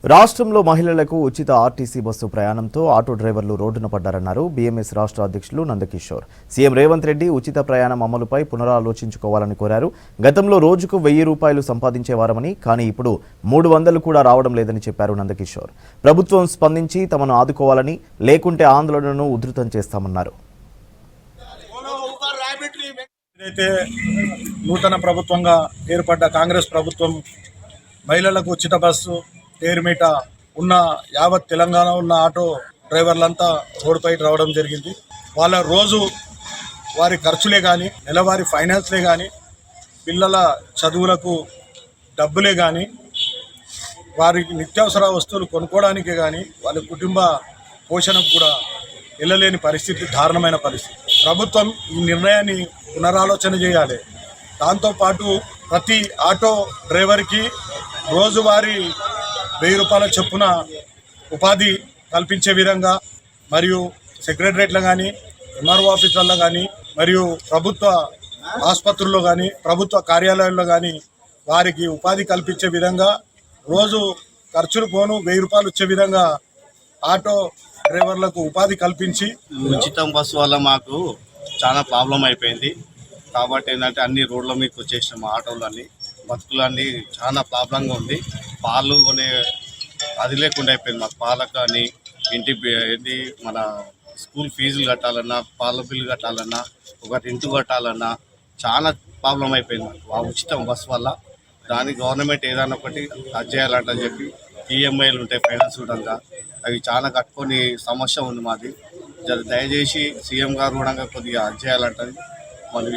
రాష్ట్రంలో మహిళలకు ఉచిత ఆర్టీసీ బస్సు ప్రయాణంతో ఆటో డ్రైవర్లు రోడ్డున పడ్డారన్నారు బీఎంఎస్ రాష్ట్ర అధ్యక్షులు నందకిషోర్. సీఎం రేవంత్ రెడ్డి ఉచిత ప్రయాణం అమలుపై పునరాలోచించుకోవాలని కోరారు. గతంలో రోజుకు 1000 రూపాయలు సంపాదించేవారమని, కానీ ఇప్పుడు 300 కూడా రావడం లేదని చెప్పారు నందకిషోర్. ప్రభుత్వం స్పందించి తమను ఆదుకోవాలని, లేకుంటే ఆందోళనను ఉధృతం చేస్తామన్నారు. నూతన ప్రభుత్వంగా ఏర్పడ్డ కాంగ్రెస్ ప్రభుత్వం మహిళలకు ఉచిత బస్సు పేరు మీట ఉన్న యావత్ తెలంగాణ ఉన్న ఆటో డ్రైవర్లంతా రోడ్డుపై రావడం జరిగింది. వాళ్ళ రోజు వారి ఖర్చులే కానీ, నెలవారీ ఫైనాన్స్లే కానీ, పిల్లల చదువులకు డబ్బులే కానీ, వారి నిత్యావసర వస్తువులు కొనుక్కోవడానికే కానీ, వాళ్ళ కుటుంబ పోషణకు కూడా వెళ్ళలేని పరిస్థితి, దారుణమైన పరిస్థితి. ప్రభుత్వం ఈ నిర్ణయాన్ని పునరాలోచన చేయాలి. దాంతోపాటు ప్రతి ఆటో డ్రైవర్కి రోజువారీ 1000 రూపాయల చొప్పున ఉపాధి కల్పించే విధంగా, మరియు సెక్రటరేట్లో కానీ, ఎంఆర్ఓ ఆఫీసులలో కానీ, మరియు ప్రభుత్వ ఆసుపత్రుల్లో కానీ, ప్రభుత్వ కార్యాలయాల్లో కానీ వారికి ఉపాధి కల్పించే విధంగా, రోజు ఖర్చులు పోను 1000 రూపాయలు వచ్చే విధంగా ఆటో డ్రైవర్లకు ఉపాధి కల్పించి. ఉచితం బస్సు వల్ల మాకు చాలా ప్రాబ్లం అయిపోయింది. కాబట్టి ఏంటంటే అన్ని రోడ్ల మీకు వచ్చేసినాం, ఆటోలన్నీ బతుకులన్నీ చాలా ప్రాబ్లంగా ఉంది. పాలు కొనే అది లేకుండా అయిపోయింది మాకు. పాలకు కానీ, ఏంటి మన స్కూల్ ఫీజులు కట్టాలన్నా, పాల బిల్లు కట్టాలన్నా, ఒకటి ఇంటి కట్టాలన్నా చాలా ప్రాబ్లం అయిపోయింది మాకు ఆ ఉచితం బస్సు వల్ల. దానికి గవర్నమెంట్ ఏదైనా ఒకటి అది చేయాలంటని చెప్పి ఈఎంఐలు ఉంటాయి ఫైనాన్స్ కూడా, అవి చాలా కట్టుకొని సమస్య ఉంది మాది. దయచేసి సీఎం గారు కూడా కొద్దిగా అది చేయాలంటని మనం